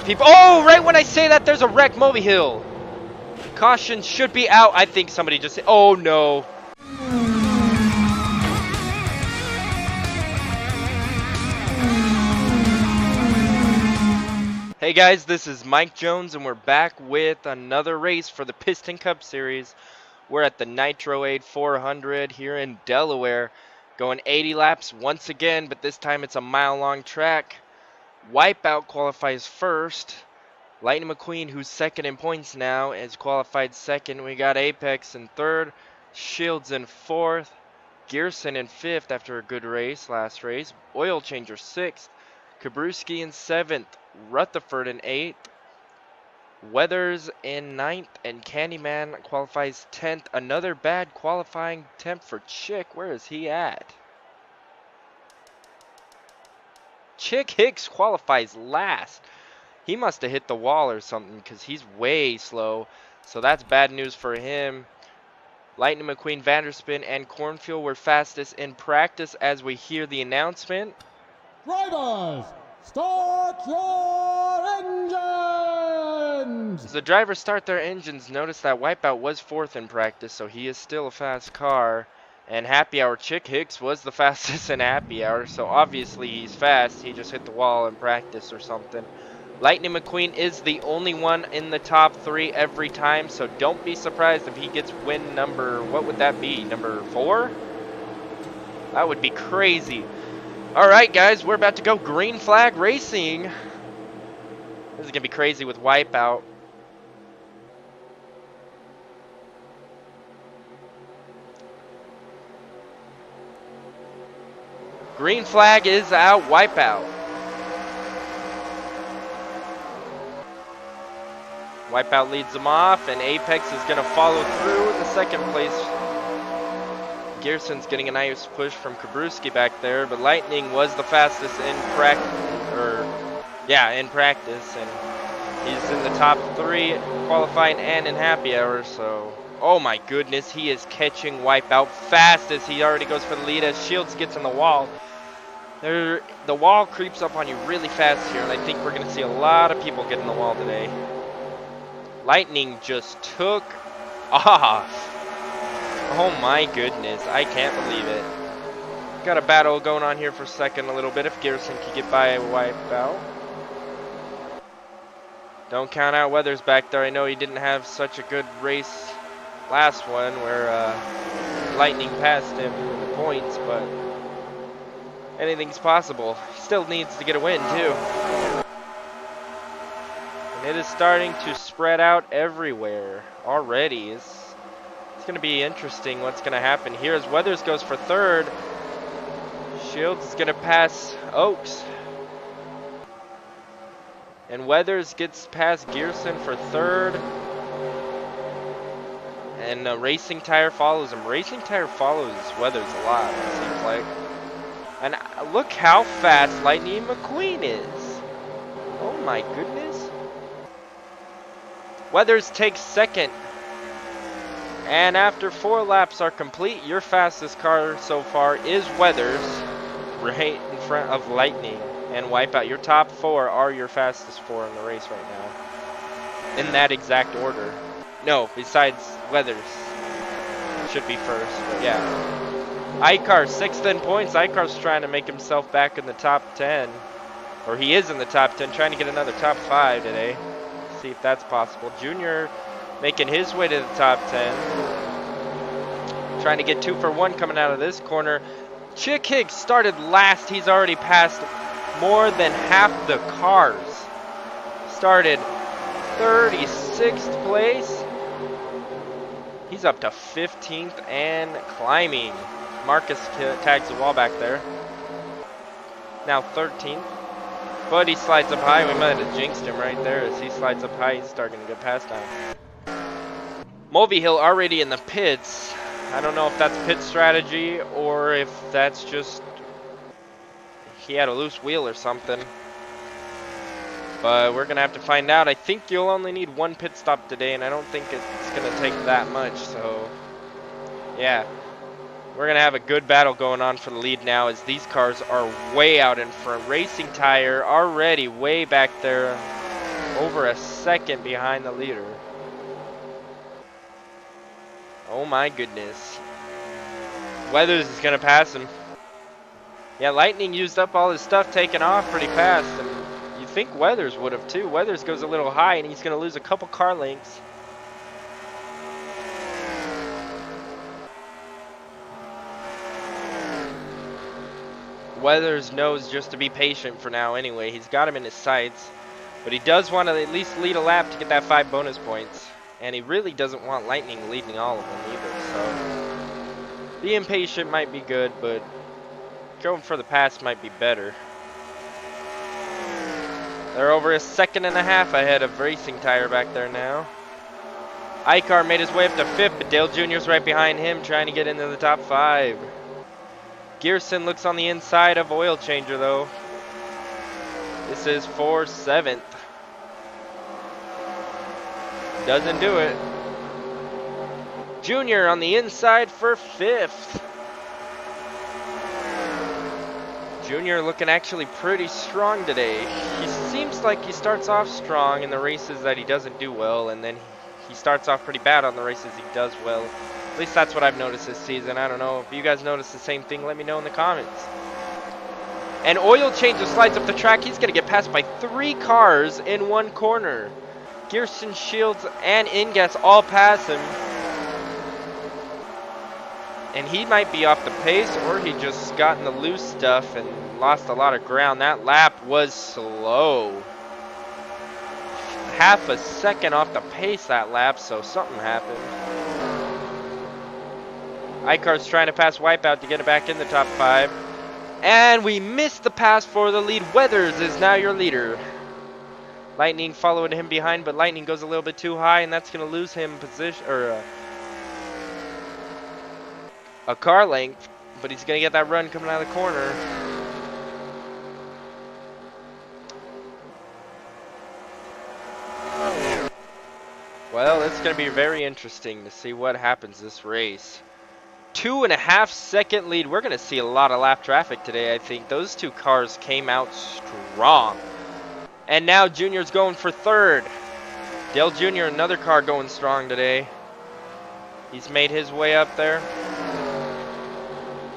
people. Oh, right when I say that, there's a wreck. Moby Hill. Caution should be out. I think somebody just. Oh no. Hey guys, this is Mike Jones, and we're back with another race for the Piston Cup Series. We're at the Nitroade 400 here in Delaware, going 80 laps once again, but this time it's a mile-long track. Wipeout qualifies first. Lightning McQueen, who's second in points now, is qualified second. We got Apex in third, Shields in fourth, Gearson in fifth after a good race last race, Oil Changer sixth, Kabruski in seventh, Rutherford in eighth, Weathers in ninth, and Candyman qualifies 10th. Another bad qualifying attempt for Chick. Where is he at? Chick Hicks qualifies last. He must have hit the wall or something because he's way slow. So that's bad news for him. Lightning McQueen, Vanderspin, and Cornfield were fastest in practice as we hear the announcement. Drivers, start your engines! As the drivers start their engines, notice that Wipeout was fourth in practice, so he is still a fast car. And Happy Hour, Chick Hicks was the fastest in Happy Hour, so obviously he's fast. He just hit the wall in practice or something. Lightning McQueen is the only one in the top three every time, so don't be surprised if he gets win number, what would that be, number 4? That would be crazy. Alright guys, we're about to go green flag racing. This is going to be crazy with Wipeout. Green flag is out, Wipeout. Wipeout leads them off, and Apex is going to follow through in the second place. Gearson's getting a nice push from Kabruski back there, but Lightning was the fastest in practice, and he's in the top 3 qualifying and in Happy Hour, so oh my goodness, he is catching Wipeout fast as he already goes for the lead as Shields gets in the wall. The wall creeps up on you really fast here, and I think we're going to see a lot of people get in the wall today. Lightning just took off. Oh my goodness, I can't believe it. Got a battle going on here for second a little bit if Gearson can get by a Wipeout. Don't count out Weathers back there. I know he didn't have such a good race last one where Lightning passed him in the points, but anything's possible. He still needs to get a win too. And it is starting to spread out everywhere already. It's going to be interesting what's going to happen here as Weathers goes for third. Shields is going to pass Oaks. And Weathers gets past Gearson for third. And Racing Tire follows him. Racing Tire follows Weathers a lot, it seems like. And look how fast Lightning McQueen is. Oh my goodness. Weathers takes second. And after 4 laps are complete, your fastest car so far is Weathers, right in front of Lightning and Wipeout. Your top 4 are your fastest 4 in the race right now, in that exact order. No, besides Weathers, should be first, but yeah. Icar 6th in points. Icar's trying to make himself back in the top 10, or he is in the top 10, trying to get another top 5 today. See if that's possible. Junior making his way to the top 10. Trying to get 2 for 1 coming out of this corner. Chick Hicks started last. He's already passed more than half the cars. Started 36th place. He's up to 15th and climbing. Marcus tags the wall back there. Now 13th. But he slides up high. We might have jinxed him right there as he slides up high. He's starting to get past now. Moby Hill already in the pits. I don't know if that's pit strategy or if that's just he had a loose wheel or something. But we're going to have to find out. I think you'll only need 1 pit stop today, and I don't think it's going to take that much. So, yeah. We're going to have a good battle going on for the lead now as these cars are way out in front. Racing Tire already way back there. over a second behind the leader. Oh my goodness. Weathers is gonna pass him. Yeah, Lightning used up all his stuff taking off pretty fast, and you think Weathers would have too. Weathers goes a little high and he's gonna lose a couple car lengths. Weathers knows just to be patient for now anyway. He's got him in his sights. But he does want to at least lead a lap to get that 5 bonus points. And he really doesn't want Lightning leading all of them either. So being patient might be good, but going for the pass might be better. They're over a second and a half ahead of Racing Tire back there now. PIXAR made his way up to 5th, but Dale Jr.'s right behind him trying to get into the top 5. Gearson looks on the inside of Oil Changer though. This is for 7th. Doesn't do it. Junior on the inside for 5th. Junior looking actually pretty strong today. He seems like he starts off strong in the races that he doesn't do well, and then he starts off pretty bad on the races he does well. At least that's what I've noticed this season. I don't know if you guys notice the same thing. Let me know in the comments. And Oil Changer slides up the track. He's going to get passed by 3 cars in 1 corner. Gearson, Shields, and Ingas all pass him. And he might be off the pace, or he just got in the loose stuff and lost a lot of ground. That lap was slow. Half a second off the pace that lap, so something happened. PIXAR's trying to pass Wipeout to get it back in the top 5. And we missed the pass for the lead. Weathers is now your leader. Lightning followed him behind, but Lightning goes a little bit too high, and that's going to lose him position, or a car length. But he's going to get that run coming out of the corner. Well, it's going to be very interesting to see what happens this race. 2.5 second lead. We're going to see a lot of lap traffic today, I think. Those 2 cars came out strong. And now Junior's going for 3rd. Dale Jr., another car going strong today. He's made his way up there.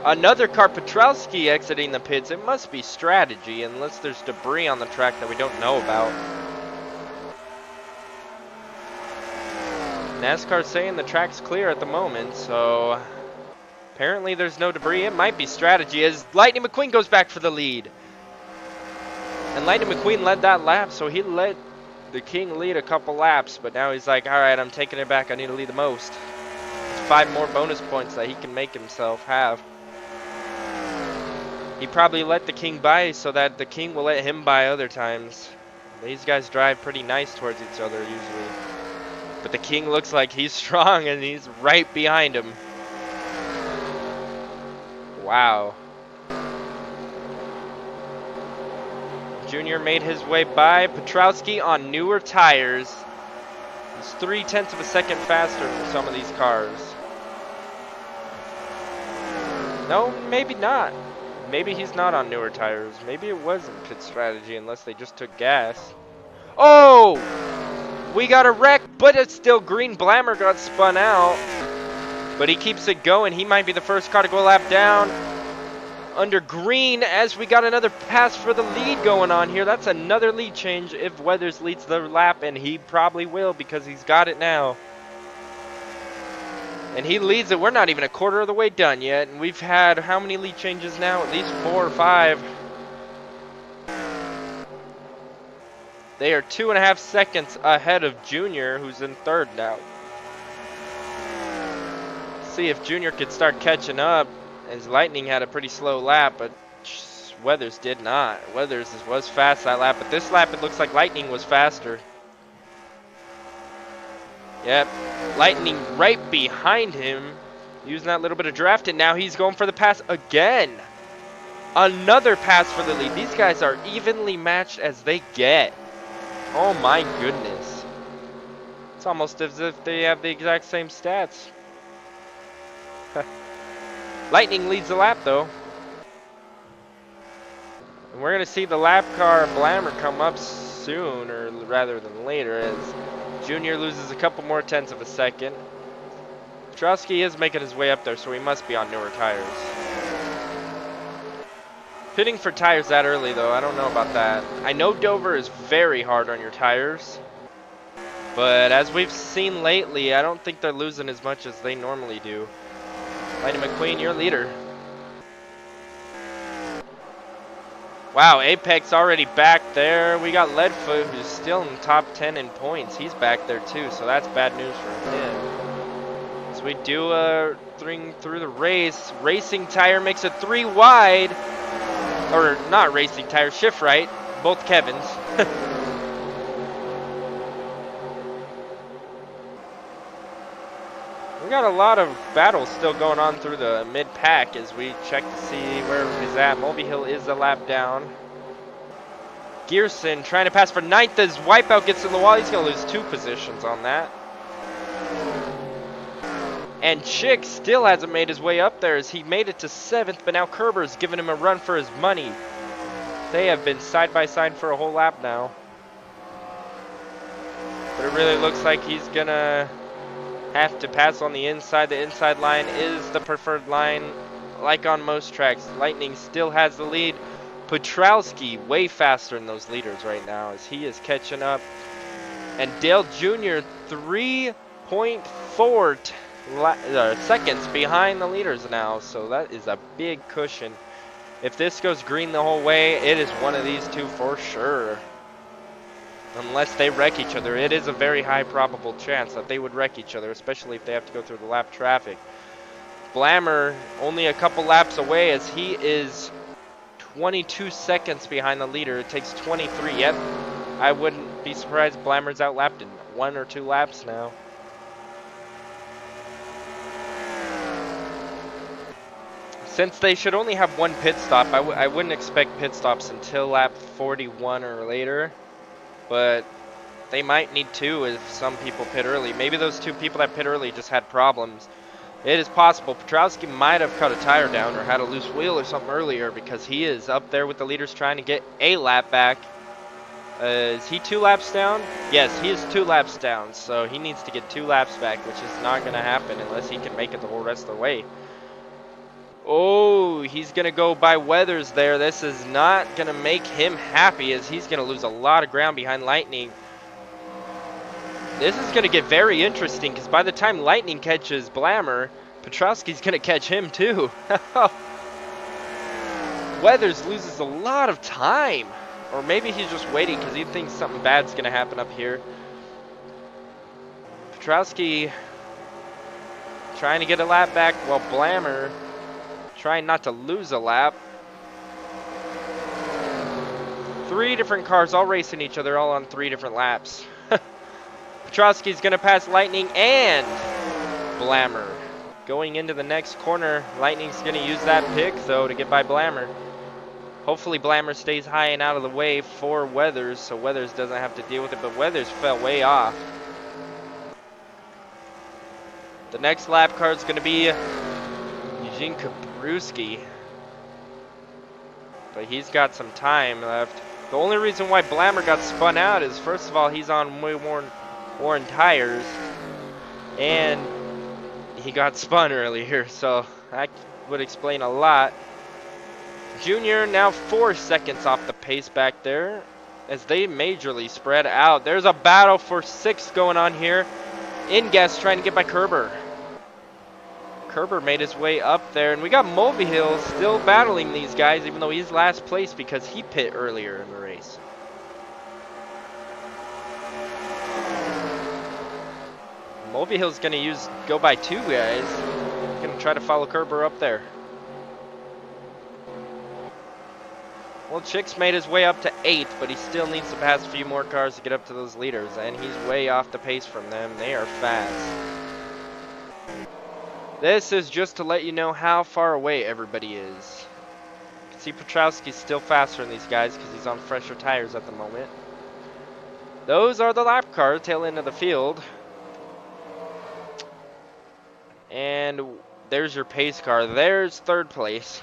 Another car, Petrowski, exiting the pits. It must be strategy, unless there's debris on the track that we don't know about. NASCAR saying the track's clear at the moment, so apparently there's no debris. It might be strategy as Lightning McQueen goes back for the lead. And Lightning McQueen led that lap, so he let the King lead a couple laps, but now he's like, alright, I'm taking it back. I need to lead the most. It's 5 more bonus points that he can make himself have. He probably let the King by so that the King will let him by other times. These guys drive pretty nice towards each other usually. But the King looks like he's strong and he's right behind him. Wow. Junior made his way by Petrowski on newer tires. He's 0.3 of a second faster than some of these cars. No, maybe not. Maybe he's not on newer tires. Maybe it wasn't pit strategy unless they just took gas. Oh! We got a wreck, but it's still green. Blammer got spun out. But he keeps it going. He might be the first car to go a lap down under green as we got another pass for the lead going on here. That's another lead change if Weathers leads the lap, and he probably will because he's got it now. And he leads it. We're not even a quarter of the way done yet, and we've had how many lead changes now? At least 4 or 5. They are 2.5 seconds ahead of Junior, who's in 3rd now. See if Junior could start catching up, as Lightning had a pretty slow lap, but Weathers did not. Weathers was fast that lap, but this lap it looks like Lightning was faster. Yep, Lightning right behind him, using that little bit of draft, and now he's going for the pass again. Another pass for the lead. These guys are evenly matched as they get. Oh my goodness. It's almost as if they have the exact same stats. Lightning leads the lap though. And we're going to see the lap car Blammer come up sooner rather than later, as Junior loses a couple more tenths of a second. Petrowski is making his way up there, so he must be on newer tires. Pitting for tires that early, though, I don't know about that. I know Dover is very hard on your tires, but as we've seen lately, I don't think they're losing as much as they normally do. Lightning McQueen, your leader. Wow, Apex already back there. We got Leadfoot, who's still in the top 10 in points. He's back there too, so that's bad news for him. So we do a thing through the race. Racing tire makes it 3 wide. Or not racing tire, shift right. Both Kevin's. We got a lot of battles still going on through the mid-pack as we check to see where he's at. Mulvihill is a lap down. Gearson trying to pass for 9th as Wipeout gets in the wall. He's going to lose 2 positions on that. And Chick still hasn't made his way up there as he made it to 7th, but now Kerber's giving him a run for his money. They have been side by side for a whole lap now. But it really looks like he's going to have to pass on the inside. The inside line is the preferred line, like on most tracks. Lightning still has the lead. Petrowski way faster than those leaders right now as he is catching up. And Dale Jr. 3.4 seconds behind the leaders now, so that is a big cushion. If this goes green the whole way, it is one of these two for sure. Unless they wreck each other, it is a very high probable chance that they would wreck each other, especially if they have to go through the lap traffic. Blammer only a couple laps away as he is 22 seconds behind the leader. It takes 23. Yep, I wouldn't be surprised Blammer's outlapped in 1 or 2 laps now. Since they should only have 1 pit stop, I wouldn't expect pit stops until lap 41 or later. But they might need 2 if some people pit early. Maybe those 2 people that pit early just had problems. It is possible. Petrowski might have cut a tire down or had a loose wheel or something earlier because he is up there with the leaders trying to get a lap back. Is he 2 laps down? Yes, he is 2 laps down. So he needs to get 2 laps back, which is not going to happen unless he can make it the whole rest of the way. Oh, he's going to go by Weathers there. This is not going to make him happy as he's going to lose a lot of ground behind Lightning. This is going to get very interesting because by the time Lightning catches Blammer, Petrowski's going to catch him too. Weathers loses a lot of time. Or maybe he's just waiting because he thinks something bad's going to happen up here. Petrowski trying to get a lap back while Blammer trying not to lose a lap. 3 different cars all racing each other, all on 3 different laps. Petrowski's going to pass Lightning and Blammer. Going into the next corner, Lightning's going to use that pick, though, to get by Blammer. Hopefully Blammer stays high and out of the way for Weathers, so Weathers doesn't have to deal with it, but Weathers fell way off. The next lap car is going to be Eugene Kabruski, but he's got some time left. The only reason why Blammer got spun out is, first of all, he's on way worn tires, and he got spun earlier, so that would explain a lot. Junior now 4 seconds off the pace back there as they majorly spread out. There's a battle for 6th going on here. Ingas trying to get by Kerber. Kerber made his way up there, and we got Mulvihill still battling these guys, even though he's last place because he pit earlier in the race. Mulvihill's going to go by 2 guys. Going to try to follow Kerber up there. Well, Chick's made his way up to 8th, but he still needs to pass a few more cars to get up to those leaders, and he's way off the pace from them. They are fast. This is just to let you know how far away everybody is. You can see Petrowski's still faster than these guys because he's on fresher tires at the moment. Those are the lap cars, tail end of the field. And there's your pace car. There's 3rd place.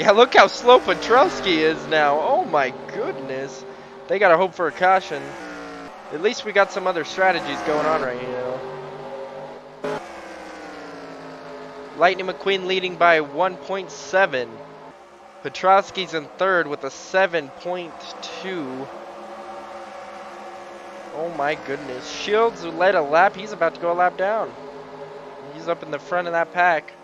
Yeah, look how slow Petrowski is now. Oh my goodness. They gotta hope for a caution. At least we got some other strategies going on right now. Lightning McQueen leading by 1.7. Petrowski's in third with a 7.2. Oh my goodness. Shields led a lap. He's about to go a lap down. He's up in the front of that pack.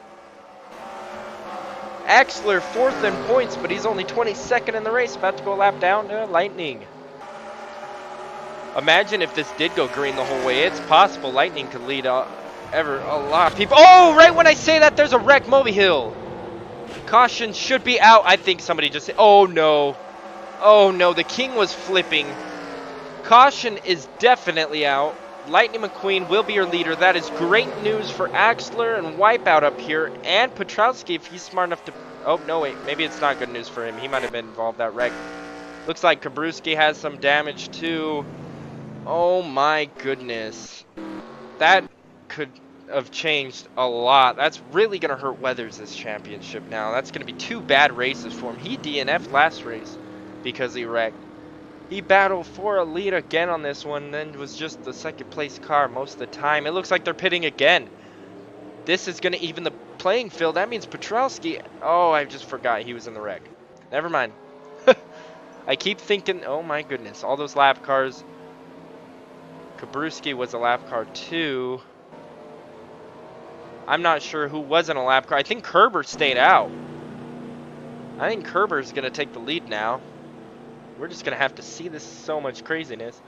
Axler fourth in points, but he's only 22nd in the race. About to go a lap down to Lightning. Imagine if this did go green the whole way. It's possible Lightning could lead a lot of people. Oh, right when I say that, there's a wreck. Moby Hill. Caution should be out. I think somebody just said, oh no. Oh no, the King was flipping. Caution is definitely out. Lightning McQueen will be your leader. That is great news for Axler and Wipeout up here. And Petrowski, if he's smart enough to... Oh, no, wait. Maybe it's not good news for him. He might have been involved in that wreck. Looks like Kabrewski has some damage, too. Oh, my goodness. That could have changed a lot. That's really going to hurt Weathers this championship now. That's going to be 2 bad races for him. He DNF'd last race because he wrecked. He battled for a lead again on this one, then was just the second place car most of the time. It looks like they're pitting again. This is going to even the playing field. That means Petrowski. Oh, I just forgot he was in the wreck. Never mind. I keep thinking, oh my goodness, all those lap cars. Kabrewski was a lap car too. I'm not sure who wasn't a lap car. I think Kerber stayed out. I think Kerber's going to take the lead now. We're just going to have to see this so much craziness.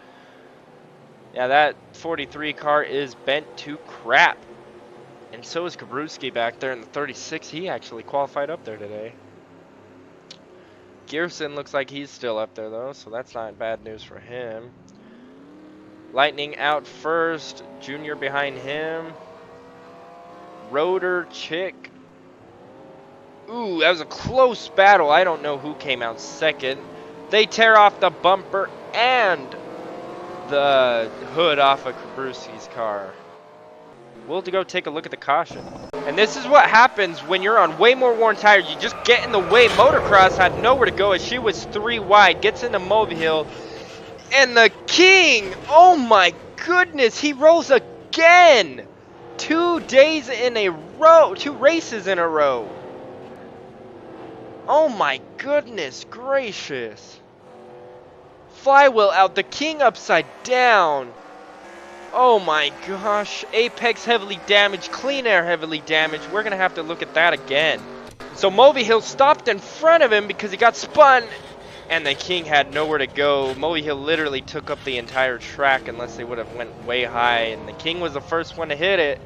Yeah, that 43 car is bent to crap. And so is Kabrewski back there in the 36. He actually qualified up there today. Gearson looks like he's still up there, though, so that's not bad news for him. Lightning out first. Junior behind him. Rotor, Chick. Ooh, that was a close battle. I don't know who came out second. They tear off the bumper and the hood off of Kabrewski's car. We'll go take a look at the caution. And this is what happens when you're on way more worn tires. You just get in the way. Motocross had nowhere to go as she was 3 wide. Gets into Moby Hill. And the King, oh my goodness, he rolls again. 2 days in a row, 2 races in a row. Oh my goodness gracious. Flywheel out, the King upside down. Oh my gosh. Apex heavily damaged, Clean Air heavily damaged. We're going to have to look at that again. So Moby Hill stopped in front of him because he got spun. And the King had nowhere to go. Moby Hill literally took up the entire track unless they would have went way high. And the King was the first one to hit it.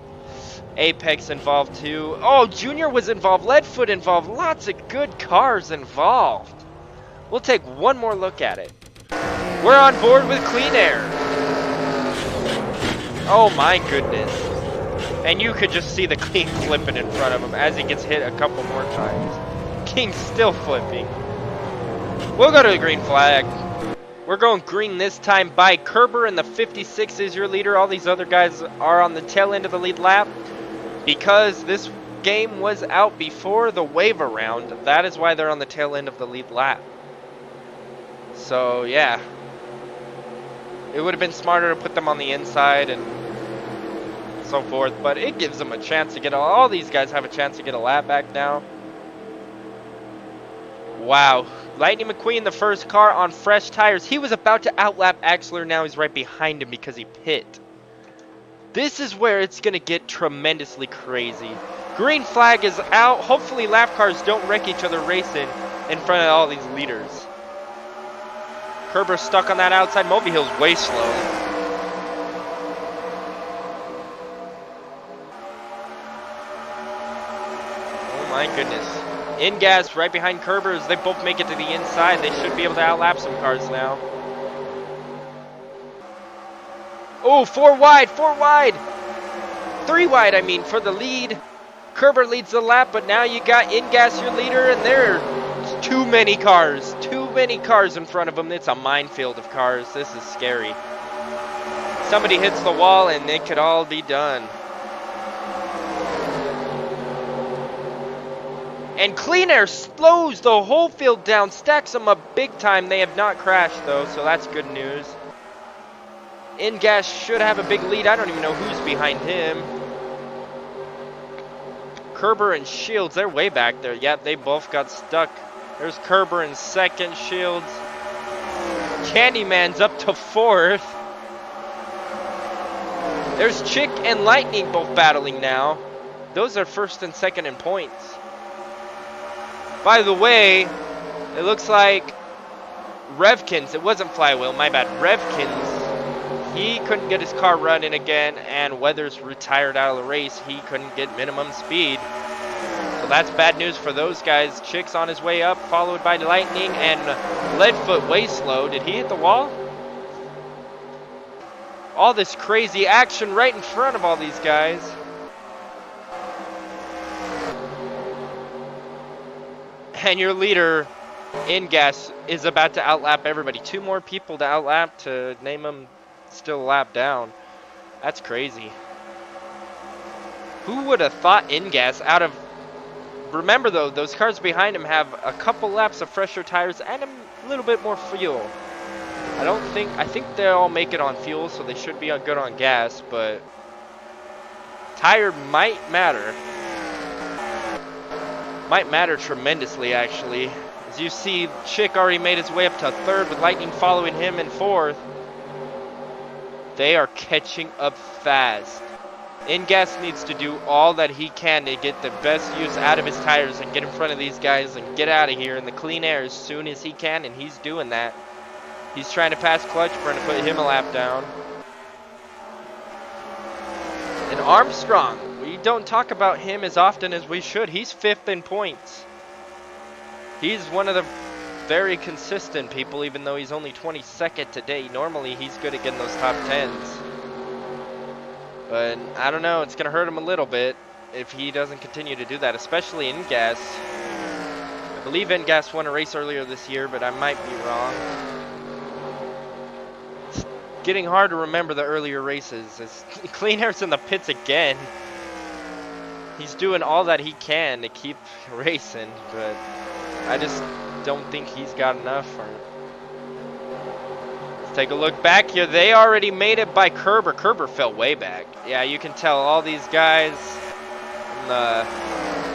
Apex involved too. Oh, Junior was involved. Leadfoot involved. Lots of good cars involved. We'll take one more look at it. We're on board with Clean Air. Oh my goodness. And you could just see the King flipping in front of him as he gets hit a couple more times. King's still flipping. We'll go to the green flag. We're going green this time by Kerber, and the 56 is your leader. All these other guys are on the tail end of the lead lap. Because this game was out before the waiver round, that is why they're on the tail end of the lead lap. So, yeah. It would have been smarter to put them on the inside and so forth, but it gives them a chance to get all these guys have a chance to get a lap back now. Wow. Lightning McQueen, the first car on fresh tires. He was about to outlap Axler. Now he's right behind him because he pit. This is where it's going to get tremendously crazy. Green flag is out. Hopefully lap cars don't wreck each other racing in front of all these leaders. Kerber's stuck on that outside. Moby Hill's way slow. Oh my goodness. In gas right behind Kerber as they both make it to the inside. They should be able to outlap some cars now. Oh, 4 wide, 4 wide. 3 wide, I mean, for the lead. Kerber leads the lap, but now you got InGas your leader, and there are too many cars. Too many cars in front of him. It's a minefield of cars. This is scary. Somebody hits the wall, and it could all be done. And Clean Air slows the whole field down, stacks them up big time. They have not crashed though, so that's good news. N-Gas should have a big lead. I don't even know who's behind him. Kerber and Shields, they're way back there. Yep, they both got stuck. There's Kerber in second, Shields. Candyman's up to fourth. There's Chick and Lightning both battling now. Those are first and second in points. By the way, it looks like Revkins, it wasn't Flywheel, my bad. Revkins, he couldn't get his car running again, and Weathers retired out of the race. He couldn't get minimum speed. So that's bad news for those guys. Chick's on his way up, followed by Lightning, and Leadfoot way slow. Did he hit the wall? All this crazy action right in front of all these guys. And your leader, N-Gas, is about to outlap everybody. 2 more people to outlap to name him still a lap down. That's crazy. Who would have thought N-Gas out of... Remember though, those cars behind him have a couple laps of fresher tires and a little bit more fuel. I think they'll all make it on fuel, so they should be good on gas, but tire might matter. Might matter tremendously, actually. As you see, Chick already made his way up to third with Lightning following him in fourth. They are catching up fast. N-Gas needs to do all that he can to get the best use out of his tires and get in front of these guys and get out of here in the clean air as soon as he can, and he's doing that. He's trying to pass Clutch, trying to put him a lap down. And Armstrong, we don't talk about him as often as we should. He's 5th in points. He's one of the very consistent people, even though he's only 22nd today. Normally, he's good at getting those top 10s. But I don't know, it's going to hurt him a little bit if he doesn't continue to do that, especially N-Gas. I believe N-Gas won a race earlier this year, but I might be wrong. It's getting hard to remember the earlier races. Clean Air's in the pits again. He's doing all that he can to keep racing, but I just don't think he's got enough. Let's take a look back here. They already made it by Kerber. Kerber fell way back. Yeah, you can tell all these guys in the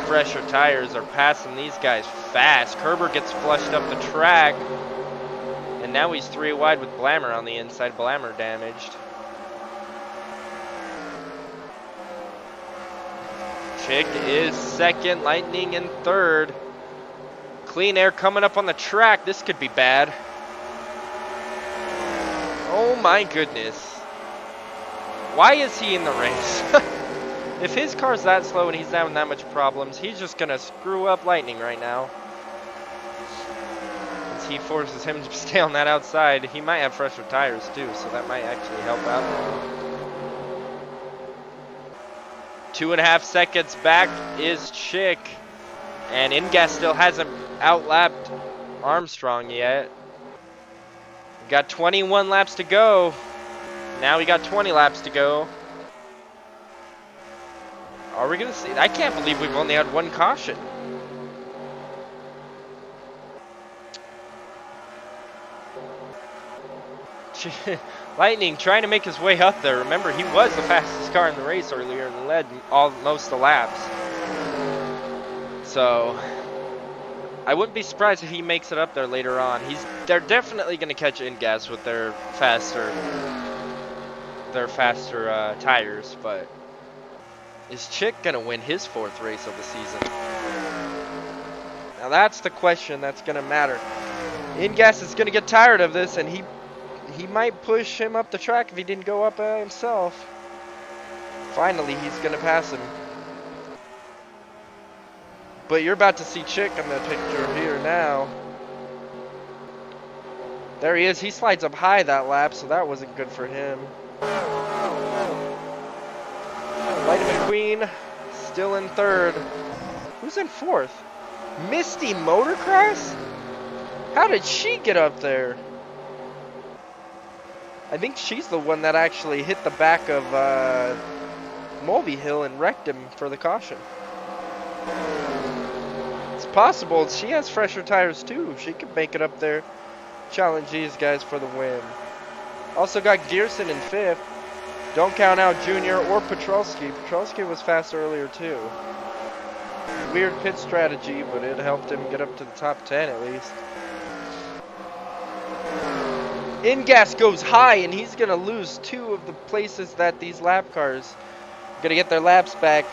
fresher tires are passing these guys fast. Kerber gets flushed up the track, and now he's 3 wide with Blammer on the inside. Blammer damaged. Chick is second, Lightning in third. Clean Air coming up on the track. This could be bad. Oh my goodness. Why is he in the race? If his car's that slow and he's having that much problems, he's just going to screw up Lightning right now. As he forces him to stay on that outside. He might have fresher tires too, so that might actually help out. 2.5 seconds back is Chick. And N-Gas still hasn't outlapped Armstrong yet. We got 21 laps to go. Now we got 20 laps to go. Are we going to see? I can't believe we've only had 1 caution. Lightning trying to make his way up there. Remember, he was the fastest car in the race earlier and led most of the laps. So I wouldn't be surprised if he makes it up there later on. They're definitely going to catch N-Gas with their faster tires, but is Chick going to win his 4th race of the season? Now that's the question that's going to matter. N-Gas is going to get tired of this, and he might push him up the track if he didn't go up himself. Finally, he's going to pass him. But you're about to see Chick in the picture here now. There he is. He slides up high that lap, so that wasn't good for him. Lightning McQueen still in 3rd. Who's in 4th? Misty Motocross? How did she get up there? I think she's the one that actually hit the back of Mulvey Hill and wrecked him for the caution. It's possible. She has fresher tires too. She could make it up there. Challenge these guys for the win. Also got Gearson in 5th. Don't count out Junior or Petrolsky. Petrolsky was fast earlier too. Weird pit strategy, but it helped him get up to the top 10 at least. In-gas goes high, and he's going to lose 2 of the places that these lap cars are going to get their laps back.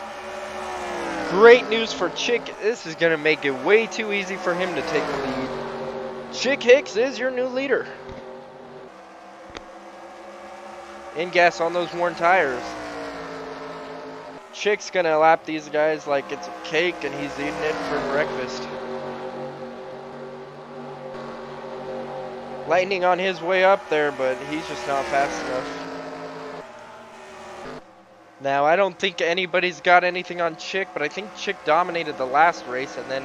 Great news for Chick. This is going to make it way too easy for him to take the lead. Chick Hicks is your new leader. In-gas on those worn tires. Chick's going to lap these guys like it's a cake, and he's eating it for breakfast. Lightning on his way up there, but he's just not fast enough. Now, I don't think anybody's got anything on Chick, but I think Chick dominated the last race, and then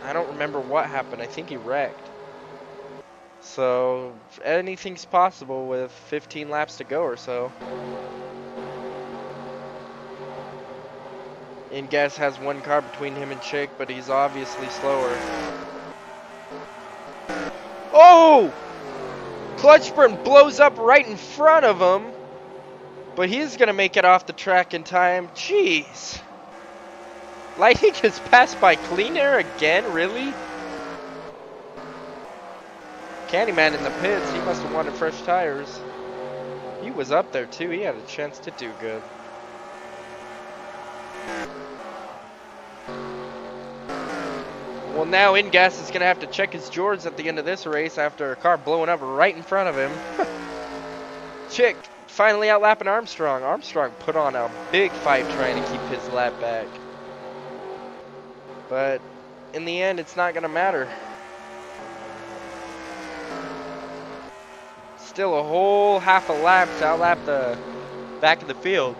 I don't remember what happened. I think he wrecked. So, anything's possible with 15 laps to go or so. In-gas has 1 car between him and Chick, but he's obviously slower. Oh! Clutch burn blows up right in front of him. But he's going to make it off the track in time. Jeez. Lightning is passed by Clean Air again? Really? Candyman in the pits. He must have wanted fresh tires. He was up there too. He had a chance to do good. Well, now In-gas is going to have to check his Jords at the end of this race after a car blowing up right in front of him. Chick finally outlapping Armstrong. Armstrong put on a big fight trying to keep his lap back. But in the end, it's not going to matter. Still a whole half a lap to outlap the back of the field.